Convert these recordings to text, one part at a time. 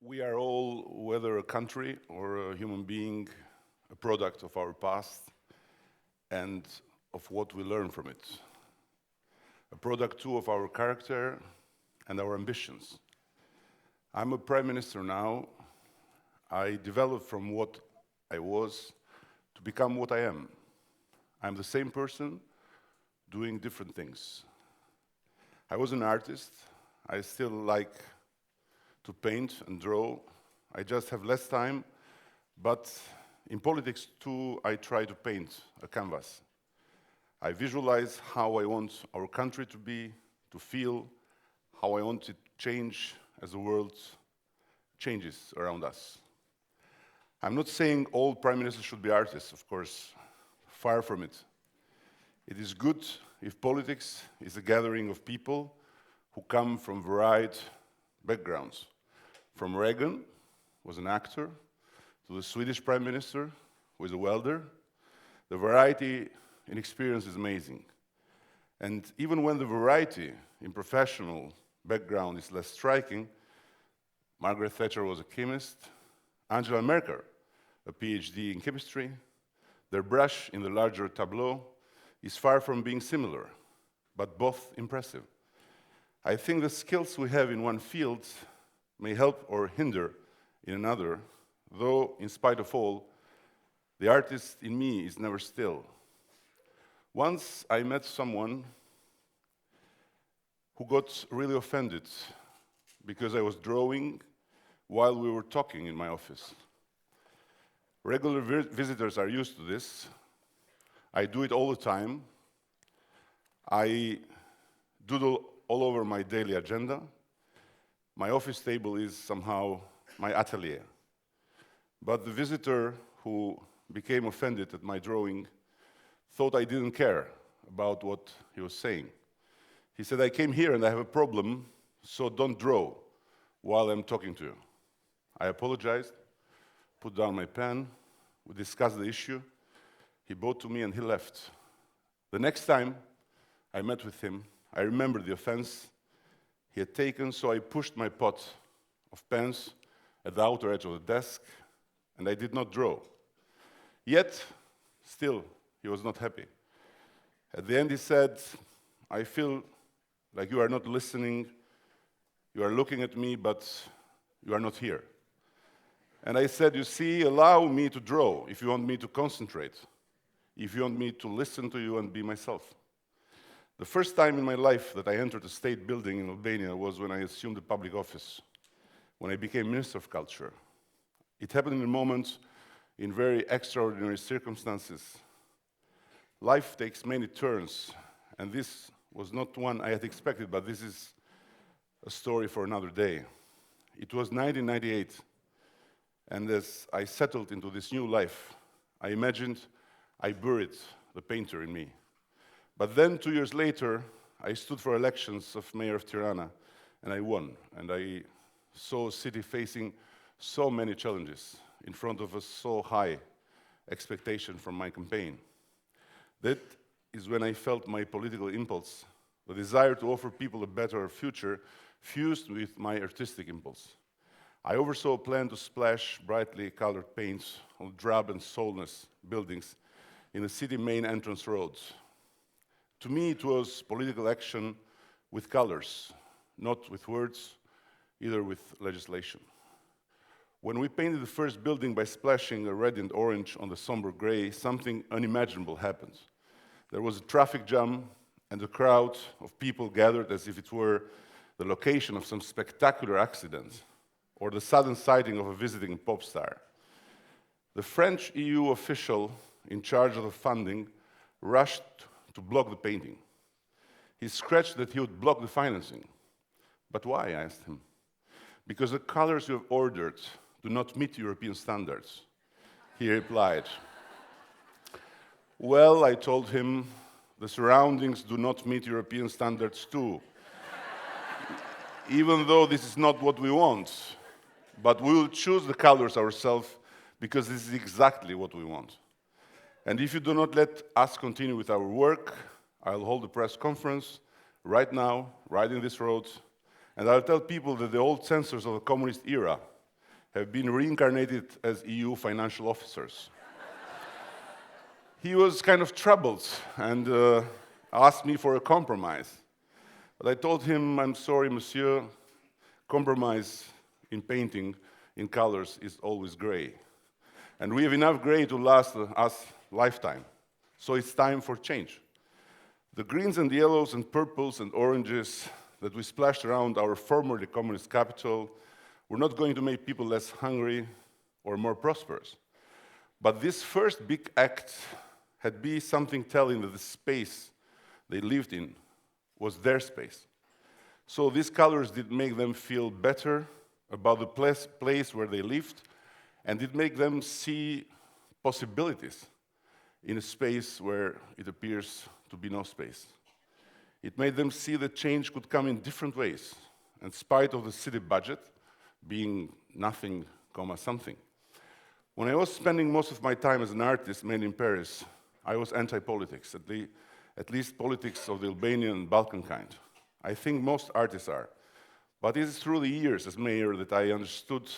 We are all, whether a country or a human being, a product of our past and of what we learn from it. A product too of our character and our ambitions. I'm a prime minister now. I developed from what I was to become what I am. I'm the same person doing different things. I was an artist. I still like to paint and draw. I just have less time, but in politics too, I try to paint a canvas. I visualize how I want our country to be, to feel, how I want it to change as the world changes around us. I'm not saying all prime ministers should be artists, of course, far from it. It is good if politics is a gathering of people who come from varied backgrounds. From Reagan, who was an actor, to the Swedish prime minister, who is a welder. The variety in experience is amazing. And even when the variety in professional background is less striking, Margaret Thatcher was a chemist, Angela Merkel, a PhD in chemistry, their brush in the larger tableau is far from being similar, but both impressive. I think the skills we have in one field may help or hinder in another, though, in spite of all, the artist in me is never still. Once I met someone who got really offended because I was drawing while we were talking in my office. Regular visitors are used to this. I do it all the time. I doodle all over my daily agenda. My office table is somehow my atelier. But the visitor who became offended at my drawing thought I didn't care about what he was saying. He said, I came here and I have a problem, so don't draw while I'm talking to you. I apologized, put down my pen, we discussed the issue. He bowed to me and he left. The next time I met with him, I remembered the offense he had taken, so I pushed my pot of pens at the outer edge of the desk, and I did not draw. Yet, still, he was not happy. At the end, he said, I feel like you are not listening, you are looking at me, but you are not here. And I said, you see, allow me to draw if you want me to concentrate, if you want me to listen to you and be myself. The first time in my life that I entered a state building in Albania was when I assumed a public office, when I became Minister of Culture. It happened in a moment in very extraordinary circumstances. Life takes many turns, and this was not one I had expected, but this is a story for another day. It was 1998, and as I settled into this new life, I imagined I buried the painter in me. But then, 2 years later, I stood for elections of mayor of Tirana, and I won. And I saw a city facing so many challenges in front of a so high expectation from my campaign. That is when I felt my political impulse, the desire to offer people a better future, fused with my artistic impulse. I oversaw a plan to splash brightly colored paints on drab and soulless buildings in the city main entrance roads. To me, it was political action with colors, not with words, either with legislation. When we painted the first building by splashing a red and orange on the somber gray, something unimaginable happened. There was a traffic jam, and a crowd of people gathered as if it were the location of some spectacular accident or the sudden sighting of a visiting pop star. The French EU official in charge of the funding rushed to block the painting. He scratched that he would block the financing. But why, I asked him. Because the colors you have ordered do not meet European standards, he replied. Well, I told him, the surroundings do not meet European standards too. Even though this is not what we want, but we will choose the colors ourselves because this is exactly what we want. And if you do not let us continue with our work, I'll hold a press conference right now, right in this road, and I'll tell people that the old censors of the communist era have been reincarnated as EU financial officers. He was kind of troubled and asked me for a compromise. But I told him, I'm sorry, monsieur, compromise in painting in colors is always gray. And we have enough gray to last us lifetime. So it's time for change. The greens and yellows and purples and oranges that we splashed around our formerly communist capital were not going to make people less hungry or more prosperous. But this first big act had been something telling that the space they lived in was their space. So these colors did make them feel better about the place where they lived, and did make them see possibilities in a space where it appears to be no space. It made them see that change could come in different ways, in spite of the city budget being nothing, something. When I was spending most of my time as an artist, mainly in Paris, I was anti-politics, at least politics of the Albanian and Balkan kind. I think most artists are. But it is through the years as mayor that I understood,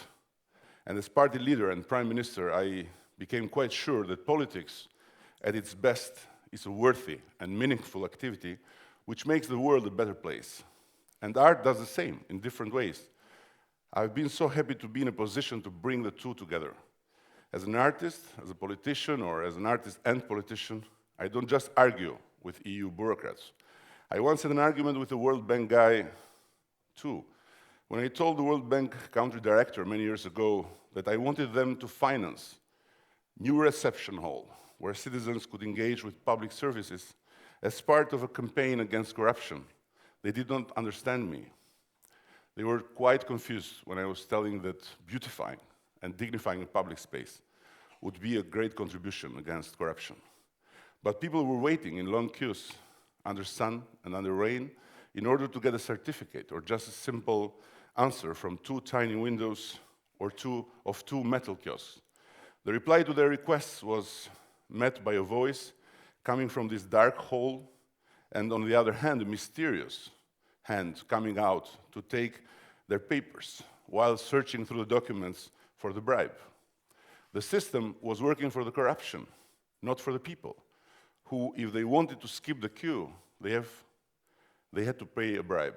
and as party leader and prime minister, I became quite sure that politics, at its best, is a worthy and meaningful activity which makes the world a better place. And art does the same in different ways. I've been so happy to be in a position to bring the two together. As an artist, as a politician, or as an artist and politician, I don't just argue with EU bureaucrats. I once had an argument with the World Bank guy, too, when I told the World Bank country director many years ago that I wanted them to finance new reception hall where citizens could engage with public services as part of a campaign against corruption. They did not understand me. They were quite confused when I was telling that beautifying and dignifying a public space would be a great contribution against corruption. But people were waiting in long queues under sun and under rain in order to get a certificate or just a simple answer from two tiny windows or two metal kiosks. The reply to their requests was met by a voice coming from this dark hole, and on the other hand, a mysterious hand coming out to take their papers while searching through the documents for the bribe. The system was working for the corruption, not for the people, who, if they wanted to skip the queue, they had to pay a bribe.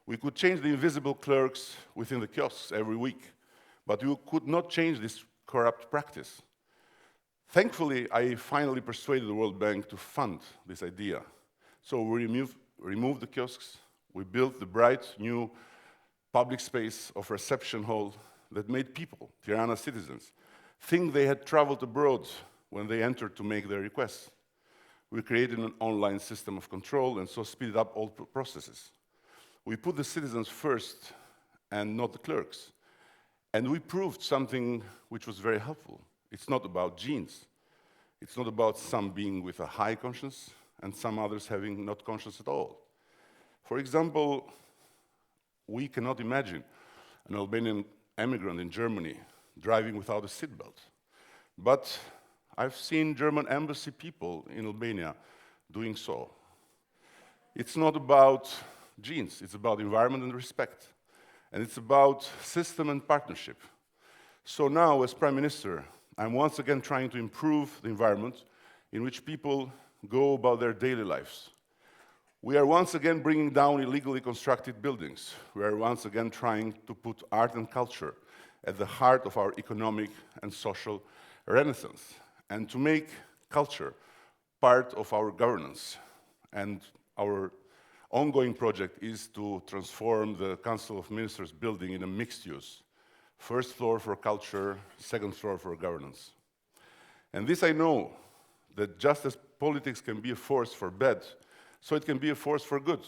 We could change the invisible clerks within the kiosks every week, but we could not change this corrupt practice. Thankfully, I finally persuaded the World Bank to fund this idea. So we removed the kiosks, we built the bright new public space of reception hall that made people, Tirana citizens, think they had traveled abroad when they entered to make their requests. We created an online system of control and so speeded up all processes. We put the citizens first and not the clerks. And we proved something which was very helpful. It's not about genes. It's not about some being with a high conscience and some others having not conscience at all. For example, we cannot imagine an Albanian immigrant in Germany driving without a seatbelt. But I've seen German embassy people in Albania doing so. It's not about genes, it's about environment and respect. And it's about system and partnership. So now, as Prime Minister, I'm once again trying to improve the environment in which people go about their daily lives. We are once again bringing down illegally constructed buildings. We are once again trying to put art and culture at the heart of our economic and social renaissance, and to make culture part of our governance. And our ongoing project is to transform the Council of Ministers building in a mixed use. First floor for culture, second floor for governance. And this I know, that just as politics can be a force for bad, so it can be a force for good.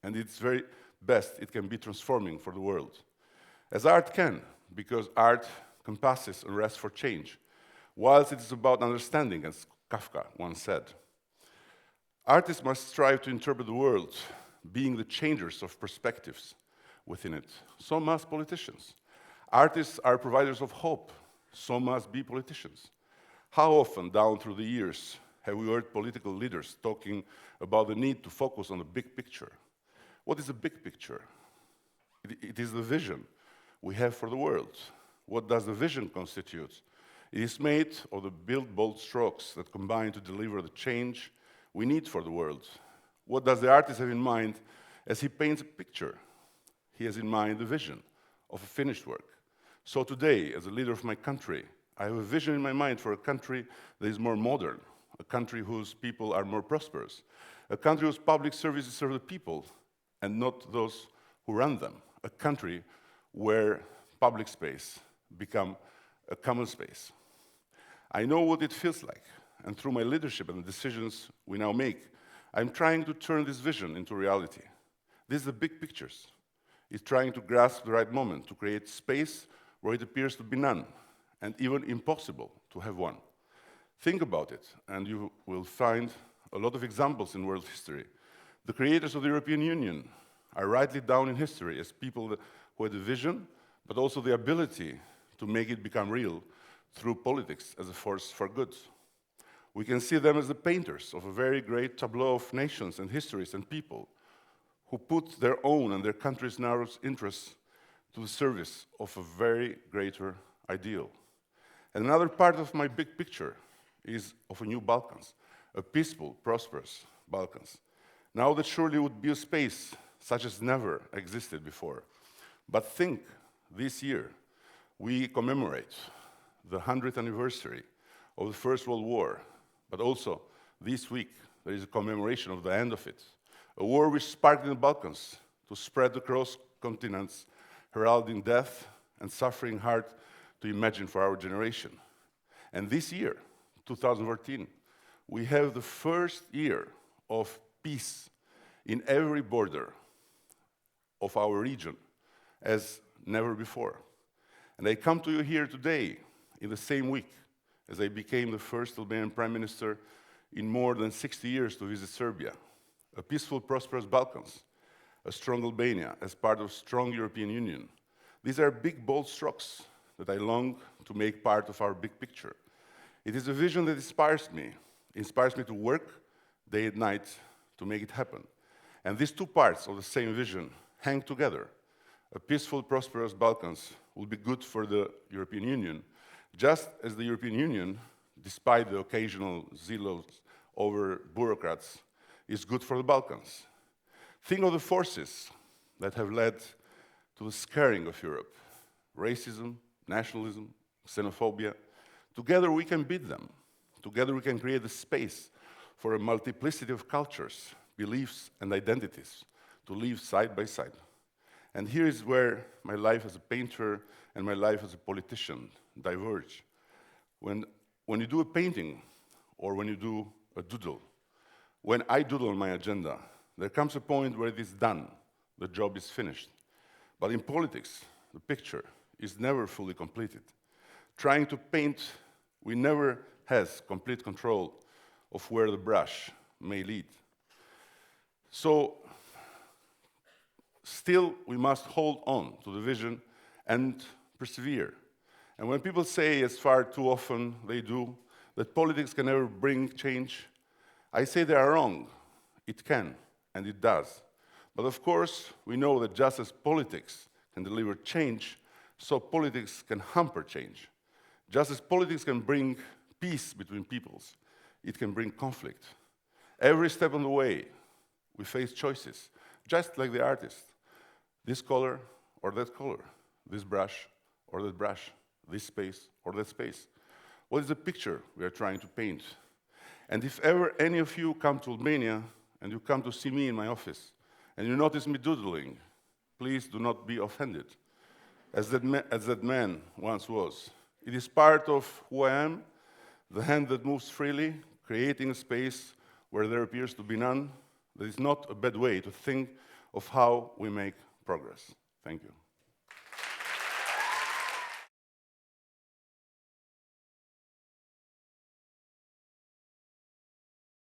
And its very best, it can be transforming for the world. As art can, because art compasses unrest for change, whilst it is about understanding, as Kafka once said. Artists must strive to interpret the world, being the changers of perspectives within it. So must politicians. Artists are providers of hope, so must be politicians. How often, down through the years, have we heard political leaders talking about the need to focus on the big picture? What is the big picture? It is the vision we have for the world. What does the vision constitute? It is made of the build bold strokes that combine to deliver the change we need for the world. What does the artist have in mind as he paints a picture? He has in mind the vision of a finished work. So today, as a leader of my country, I have a vision in my mind for a country that is more modern, a country whose people are more prosperous, a country whose public services serve the people and not those who run them, a country where public space become a common space. I know what it feels like, and through my leadership and the decisions we now make, I'm trying to turn this vision into reality. This is the big pictures. It's trying to grasp the right moment to create space where it appears to be none, and even impossible to have one. Think about it, and you will find a lot of examples in world history. The creators of the European Union are rightly down in history as people who had a vision, but also the ability to make it become real through politics as a force for good. We can see them as the painters of a very great tableau of nations and histories and people who put their own and their country's narrow interests to the service of a very greater ideal. And another part of my big picture is of a new Balkans, a peaceful, prosperous Balkans. Now that surely would be a space such as never existed before. But think, this year, we commemorate the 100th anniversary of the First World War, but also this week there is a commemoration of the end of it, a war which sparked in the Balkans to spread across continents, heralding death and suffering hard to imagine for our generation. And this year, 2014, we have the first year of peace in every border of our region as never before. And I come to you here today in the same week as I became the first Albanian Prime Minister in more than 60 years to visit Serbia, a peaceful, prosperous Balkans, a strong Albania as part of a strong European Union. These are big, bold strokes that I long to make part of our big picture. It is a vision that inspires me to work day and night to make it happen. And these two parts of the same vision hang together. A peaceful, prosperous Balkans will be good for the European Union, just as the European Union, despite the occasional zealots over bureaucrats, is good for the Balkans. Think of the forces that have led to the scarring of Europe: racism, nationalism, xenophobia. Together we can beat them. Together we can create a space for a multiplicity of cultures, beliefs, and identities to live side by side. And here is where my life as a painter and my life as a politician diverge. When you do a painting or when you do a doodle, when I doodle on my agenda, there comes a point where it is done, the job is finished. But in politics, the picture is never fully completed. Trying to paint, we never has complete control of where the brush may lead. So, still, we must hold on to the vision and persevere. And when people say, as far too often they do, that politics can never bring change, I say they are wrong. It can, and it does. But of course, we know that just as politics can deliver change, so politics can hamper change. Just as politics can bring peace between peoples, it can bring conflict. Every step on the way, we face choices, just like the artist. This color or that color, this brush or that brush, this space or that space. What is the picture we are trying to paint? And if ever any of you come to Albania and you come to see me in my office and you notice me doodling, please do not be offended, as that man once was. It is part of who I am, the hand that moves freely, creating a space where there appears to be none. That is not a bad way to think of how we make progress. Thank you.